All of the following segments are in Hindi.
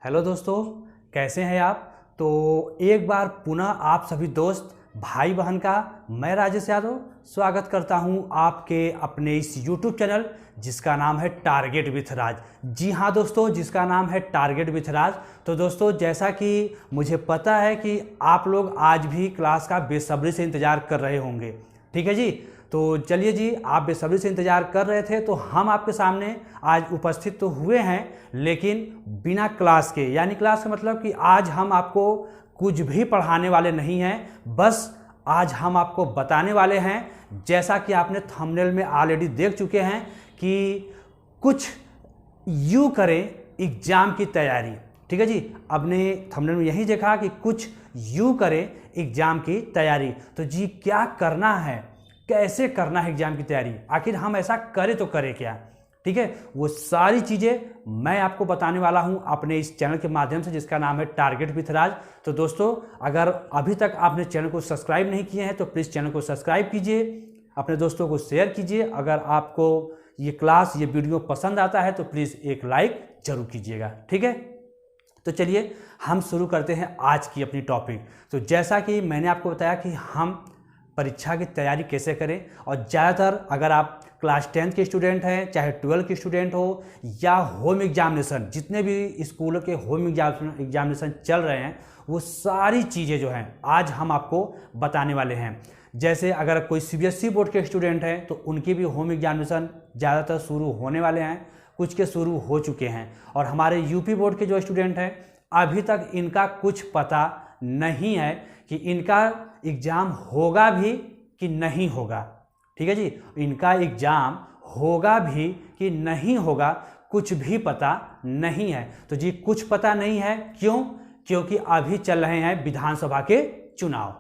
हेलो दोस्तों, कैसे हैं आप। तो एक बार पुनः आप सभी दोस्त भाई बहन का मैं राजेश यादव स्वागत करता हूं आपके अपने इस YouTube चैनल जिसका नाम है टारगेट विथ राज। जी हाँ दोस्तों, जिसका नाम है टारगेट विथ राज। तो दोस्तों, जैसा कि मुझे पता है कि आप लोग आज भी क्लास का बेसब्री से इंतज़ार कर रहे होंगे, ठीक है जी। तो चलिए जी, आप बेसब्री से इंतज़ार कर रहे थे तो हम आपके सामने आज उपस्थित तो हुए हैं, लेकिन बिना क्लास के। यानी क्लास का मतलब कि आज हम आपको कुछ भी पढ़ाने वाले नहीं हैं, बस आज हम आपको बताने वाले हैं, जैसा कि आपने थंबनेल में ऑलरेडी देख चुके हैं कि कुछ यूँ करें एग्ज़ाम की तैयारी। ठीक है जी, आपने थंबनेल में यही देखा कि कुछ यूँ करें एग्ज़ाम की तैयारी। तो जी, क्या करना है, कैसे करना है एग्जाम की तैयारी, आखिर हम ऐसा करें तो करें क्या। ठीक है, वो सारी चीज़ें मैं आपको बताने वाला हूं अपने इस चैनल के माध्यम से जिसका नाम है टारगेट विथ राज। तो दोस्तों, अगर अभी तक आपने चैनल को सब्सक्राइब नहीं किए हैं तो प्लीज़ चैनल को सब्सक्राइब कीजिए, अपने दोस्तों को शेयर कीजिए। अगर आपको ये क्लास, ये वीडियो पसंद आता है तो प्लीज़ एक लाइक जरूर कीजिएगा। ठीक है, तो चलिए हम शुरू करते हैं आज की अपनी टॉपिक। तो जैसा कि मैंने आपको बताया कि हम परीक्षा की तैयारी कैसे करें, और ज़्यादातर अगर आप क्लास 10 के स्टूडेंट हैं, चाहे 12 के स्टूडेंट हो या होम एग्जामिनेशन, जितने भी स्कूलों के होम एग्जामिनेशन चल रहे हैं, वो सारी चीज़ें जो हैं आज हम आपको बताने वाले हैं। जैसे अगर कोई CBSE बोर्ड के स्टूडेंट हैं तो उनके भी होम एग्जामिनेशन ज़्यादातर शुरू होने वाले हैं, कुछ के शुरू हो चुके हैं। और हमारे यूपी बोर्ड के जो स्टूडेंट हैं, अभी तक इनका कुछ पता नहीं है कि इनका एग्ज़ाम होगा भी कि नहीं होगा। ठीक है जी, इनका एग्ज़ाम होगा भी कि नहीं होगा, कुछ भी पता नहीं है। तो जी, कुछ पता नहीं है, क्यों? क्योंकि अभी चल रहे हैं विधानसभा के चुनाव।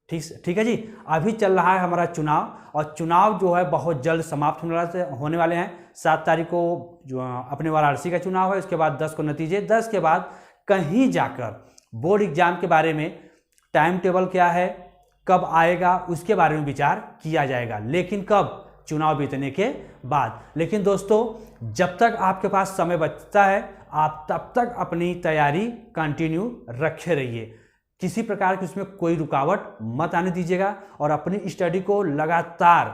ठीक है जी, अभी चल रहा है हमारा चुनाव, और चुनाव जो है बहुत जल्द समाप्त होने वाले हैं। 7 तारीख को जो अपने वाराणसी का चुनाव है, उसके बाद 10 को नतीजे, 10 के बाद कहीं जाकर बोर्ड एग्जाम के बारे में टाइम टेबल क्या है, कब आएगा, उसके बारे में विचार किया जाएगा। लेकिन कब? चुनाव बीतने के बाद। लेकिन दोस्तों, जब तक आपके पास समय बचता है, आप तब तक अपनी तैयारी कंटिन्यू रखे रहिए। किसी प्रकार की उसमें कोई रुकावट मत आने दीजिएगा, और अपनी स्टडी को लगातार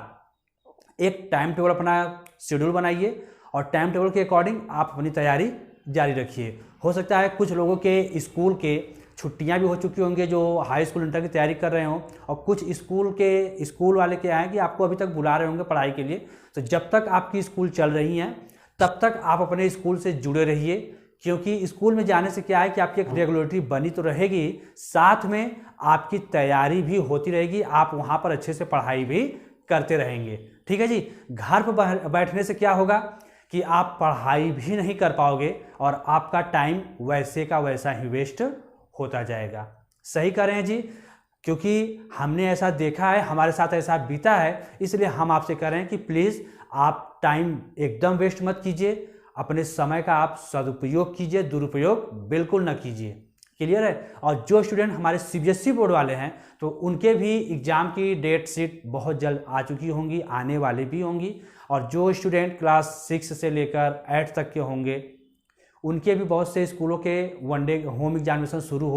एक टाइम टेबल, अपना शेड्यूल बनाइए, और टाइम टेबल के अकॉर्डिंग आप अपनी तैयारी जारी रखिए। हो सकता है कुछ लोगों के स्कूल के छुट्टियां भी हो चुकी होंगी जो हाई स्कूल इंटर की तैयारी कर रहे हों, और कुछ स्कूल वाले क्या हैं कि आपको अभी तक बुला रहे होंगे पढ़ाई के लिए। तो जब तक आपकी स्कूल चल रही हैं तब तक आप अपने स्कूल से जुड़े रहिए, क्योंकि स्कूल में जाने से क्या है कि आपकी एक रेगुलरिटी बनी तो रहेगी, साथ में आपकी तैयारी भी होती रहेगी, आप वहाँ पर अच्छे से पढ़ाई भी करते रहेंगे। ठीक है जी, घर पर बैठने से क्या होगा कि आप पढ़ाई भी नहीं कर पाओगे और आपका टाइम वैसे का वैसा ही वेस्ट होता जाएगा। सही कह रहे हैं जी, क्योंकि हमने ऐसा देखा है, हमारे साथ ऐसा बीता है, इसलिए हम आपसे कह रहे हैं कि प्लीज़ आप टाइम एकदम वेस्ट मत कीजिए, अपने समय का आप सदुपयोग कीजिए, दुरुपयोग बिल्कुल न कीजिए। क्लियर है। और जो स्टूडेंट हमारे CBSE बोर्ड वाले हैं तो उनके भी एग्ज़ाम की डेट शीट बहुत जल्द आ चुकी होंगी, आने वाली भी होंगी। और जो स्टूडेंट क्लास 6 से लेकर 8 तक के होंगे, उनके भी बहुत से स्कूलों के वनडे होम एग्जामिनेशन शुरू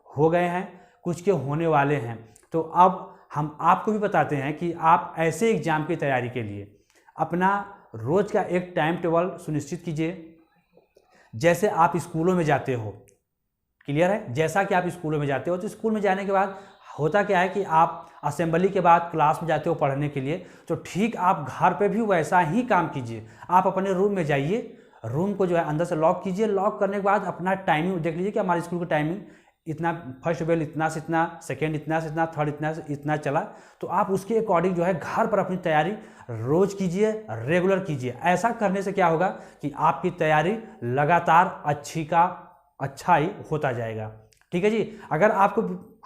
हो गए हैं, कुछ के होने वाले हैं। तो अब हम आपको भी बताते हैं कि आप ऐसे एग्ज़ाम की तैयारी के लिए अपना रोज़ का एक टाइम टेबल सुनिश्चित कीजिए। जैसे आप स्कूलों में जाते हो, क्लियर है, जैसा कि आप स्कूलों में जाते हो, तो स्कूल में जाने के बाद होता क्या है कि आप असेंबली के बाद क्लास में जाते हो पढ़ने के लिए, तो ठीक आप घर पे भी वैसा ही काम कीजिए। आप अपने रूम में जाइए, रूम को जो है अंदर से लॉक कीजिए, लॉक करने के बाद अपना टाइमिंग देख लीजिए कि हमारे स्कूल की टाइमिंग इतना, फर्स्ट बेल इतना से इतना, सेकेंड इतना से इतना, थर्ड इतना से इतना चला। तो आप उसके अकॉर्डिंग जो है घर पर अपनी तैयारी रोज़ कीजिए, रेगुलर कीजिए। ऐसा करने से क्या होगा कि आपकी तैयारी लगातार अच्छा ही होता जाएगा। ठीक है जी, अगर आपको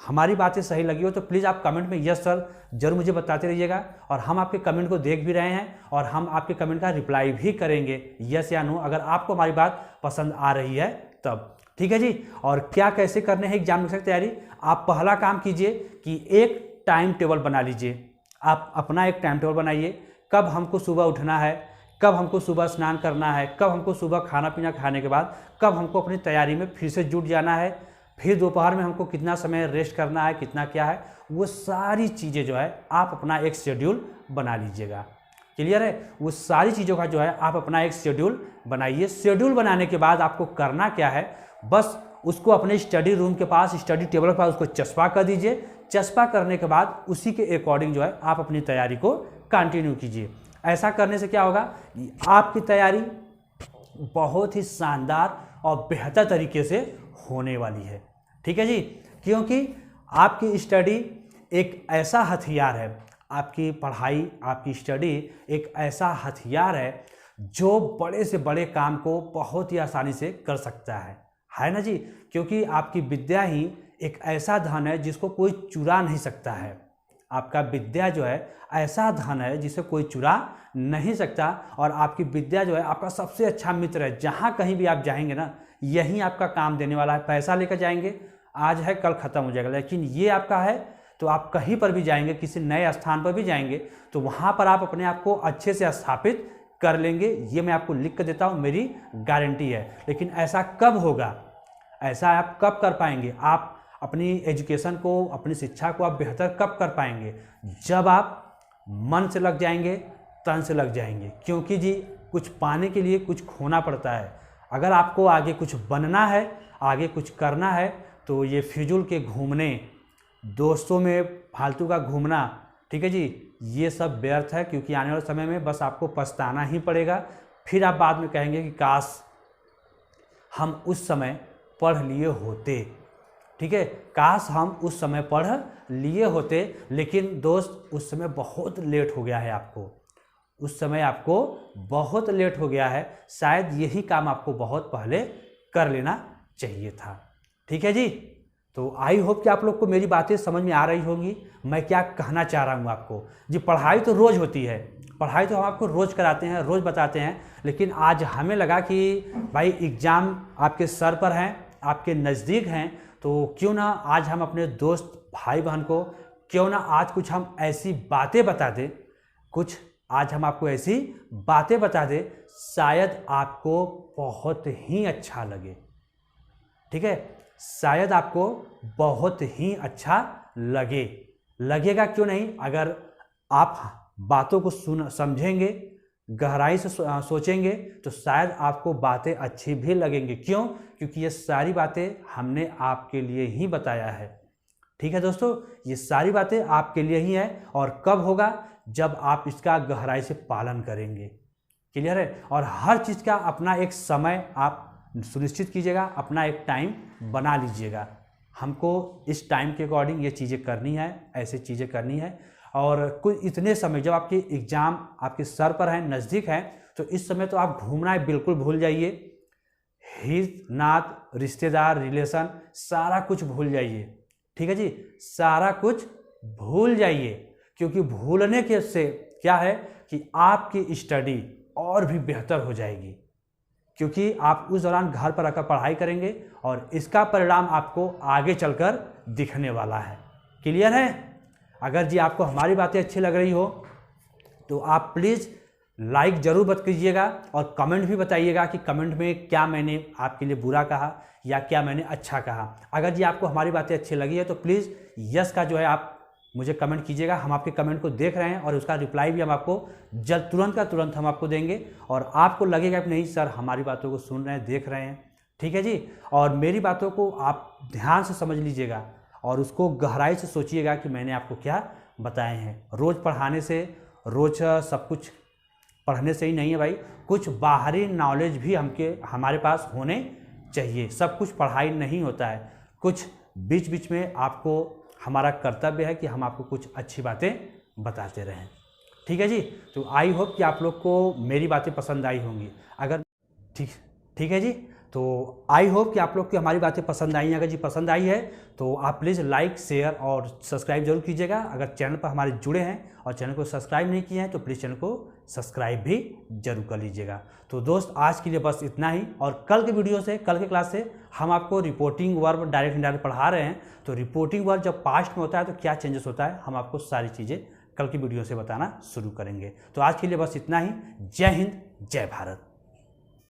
हमारी बातें सही लगी हो तो प्लीज़ आप कमेंट में यस सर जरूर मुझे बताते रहिएगा, और हम आपके कमेंट को देख भी रहे हैं और हम आपके कमेंट का रिप्लाई भी करेंगे, यस या नो, अगर आपको हमारी बात पसंद आ रही है तब। ठीक है जी। और क्या कैसे करने हैं एग्जामिनेशन की तैयारी, आप पहला काम कीजिए कि एक टाइम टेबल बना लीजिए। आप अपना एक टाइम टेबल बनाइए, कब हमको सुबह उठना है, कब हमको सुबह स्नान करना है, कब हमको सुबह खाना पीना खाने के बाद कब हमको अपनी तैयारी में फिर से जुट जाना है, फिर दोपहर में हमको कितना समय रेस्ट करना है, कितना क्या है, वो सारी चीज़ें जो है आप अपना एक शेड्यूल बना लीजिएगा। क्लियर है? वो सारी चीज़ों का जो है आप अपना एक शेड्यूल बनाइए। शेड्यूल बनाने के बाद आपको करना क्या है, बस उसको अपने स्टडी रूम के पास, स्टडी टेबल के पास उसको चस्पा कर दीजिए। चस्पा करने के बाद उसी के अकॉर्डिंग जो है आप अपनी तैयारी को कंटिन्यू कीजिए। ऐसा करने से क्या होगा, आपकी तैयारी बहुत ही शानदार और बेहतर तरीके से होने वाली है। ठीक है जी, क्योंकि आपकी स्टडी एक ऐसा हथियार है, आपकी पढ़ाई, आपकी स्टडी एक ऐसा हथियार है जो बड़े से बड़े काम को बहुत ही आसानी से कर सकता है ना जी। क्योंकि आपकी विद्या ही एक ऐसा धन है जिसको कोई चुरा नहीं सकता है। आपका विद्या जो है ऐसा धन है जिसे कोई चुरा नहीं सकता, और आपकी विद्या जो है आपका सबसे अच्छा मित्र है। जहाँ कहीं भी आप जाएंगे ना, यही आपका काम देने वाला है। पैसा लेकर जाएंगे, आज है कल ख़त्म हो जाएगा, लेकिन ये आपका है तो आप कहीं पर भी जाएंगे, किसी नए स्थान पर भी जाएंगे तो वहाँ पर आप अपने आप को अच्छे से स्थापित कर लेंगे। ये मैं आपको लिख कर देता हूँ, मेरी गारंटी है। लेकिन ऐसा कब होगा, ऐसा आप कब कर पाएंगे, आप अपनी एजुकेशन को, अपनी शिक्षा को आप बेहतर कब कर पाएंगे, जब आप मन से लग जाएंगे, तन से लग जाएंगे। क्योंकि जी कुछ पाने के लिए कुछ खोना पड़ता है। अगर आपको आगे कुछ बनना है, आगे कुछ करना है, तो ये फिजूल के घूमने, दोस्तों में फालतू का घूमना, ठीक है जी, ये सब व्यर्थ है। क्योंकि आने वाले समय में बस आपको पछताना ही पड़ेगा। फिर आप बाद में कहेंगे कि काश हम उस समय पढ़ लिए होते। ठीक है, काश हम उस समय पढ़ लिए होते। लेकिन दोस्त उस समय बहुत लेट हो गया है आपको, उस समय आपको बहुत लेट हो गया है। शायद यही काम आपको बहुत पहले कर लेना चाहिए था। ठीक है जी, तो आई होप कि आप लोग को मेरी बातें समझ में आ रही होंगी। मैं क्या कहना चाह रहा हूँ आपको जी, पढ़ाई तो रोज़ होती है, पढ़ाई तो हम आपको रोज़ कराते हैं, रोज़ बताते हैं। लेकिन आज हमें लगा कि भाई एग्ज़ाम आपके सर पर हैं, आपके नज़दीक हैं, तो क्यों ना आज हम अपने दोस्त भाई बहन को, क्यों ना आज कुछ हम ऐसी बातें बता दें, कुछ आज हम आपको ऐसी बातें बता दें, शायद आपको बहुत ही अच्छा लगे। ठीक है, शायद आपको बहुत ही अच्छा लगेगा क्यों नहीं। अगर आप बातों को समझेंगे, गहराई से सोचेंगे, तो शायद आपको बातें अच्छी भी लगेंगी। क्यों? क्योंकि ये सारी बातें हमने आपके लिए ही बताया है। ठीक है दोस्तों, ये सारी बातें आपके लिए ही है। और कब होगा, जब आप इसका गहराई से पालन करेंगे। क्लियर है? और हर चीज़ का अपना एक समय आप सुनिश्चित कीजिएगा, अपना एक टाइम बना लीजिएगा। हमको इस टाइम के अकॉर्डिंग ये चीज़ें करनी है, ऐसी चीज़ें करनी है। और कुछ इतने समय जब आपके एग्ज़ाम आपके सर पर हैं, नज़दीक हैं, तो इस समय तो आप घूमना बिल्कुल भूल जाइए। हित नात, रिश्तेदार, रिलेशन, सारा कुछ भूल जाइए। ठीक है जी, सारा कुछ भूल जाइए। क्योंकि भूलने के से क्या है कि आपकी स्टडी और भी बेहतर हो जाएगी। क्योंकि आप उस दौरान घर पर आकर पढ़ाई करेंगे और इसका परिणाम आपको आगे चलकर दिखने वाला है। क्लियर है? अगर जी आपको हमारी बातें अच्छी लग रही हो तो आप प्लीज़ लाइक ज़रूर मत कीजिएगा और कमेंट भी बताइएगा कि कमेंट में क्या मैंने आपके लिए बुरा कहा या क्या मैंने अच्छा कहा। अगर जी आपको हमारी बातें अच्छी लगी है तो प्लीज़ यस का जो है आप मुझे कमेंट कीजिएगा। हम आपके कमेंट को देख रहे हैं और उसका रिप्लाई भी हम आपको जल्द तुरंत का तुरंत हम आपको देंगे। और आपको लगेगा कि नहीं सर हमारी बातों को सुन रहे हैं, देख रहे हैं। ठीक है जी, और मेरी बातों को आप ध्यान से समझ लीजिएगा और उसको गहराई से सोचिएगा कि मैंने आपको क्या बताए हैं। रोज़ पढ़ाने से, रोज़ सब कुछ पढ़ने से ही नहीं है भाई, कुछ बाहरी नॉलेज भी हमारे पास होने चाहिए। सब कुछ पढ़ाई नहीं होता है, कुछ बीच बीच में आपको हमारा कर्तव्य है कि हम आपको कुछ अच्छी बातें बताते रहें। ठीक है जी, तो आई होप कि आप लोग को मेरी बातें पसंद आई होंगी। अगर ठीक है जी, तो आई होप कि आप लोग की हमारी बातें पसंद आई हैं। अगर जी पसंद आई है तो आप प्लीज़ लाइक, शेयर और सब्सक्राइब जरूर कीजिएगा। अगर चैनल पर हमारे जुड़े हैं और चैनल को सब्सक्राइब नहीं किए हैं तो प्लीज़ चैनल को सब्सक्राइब भी जरूर कर लीजिएगा। तो दोस्त आज के लिए बस इतना ही। और कल के वीडियो से, कल के क्लास से हम आपको रिपोर्टिंग वर्ब डायरेक्ट इनडायरेक्ट पढ़ा रहे हैं। तो रिपोर्टिंग वर्ब जब पास्ट में होता है तो क्या चेंजेस होता है, हम आपको सारी चीज़ें कल की वीडियो से बताना शुरू करेंगे। तो आज के लिए बस इतना ही। जय हिंद, जय भारत।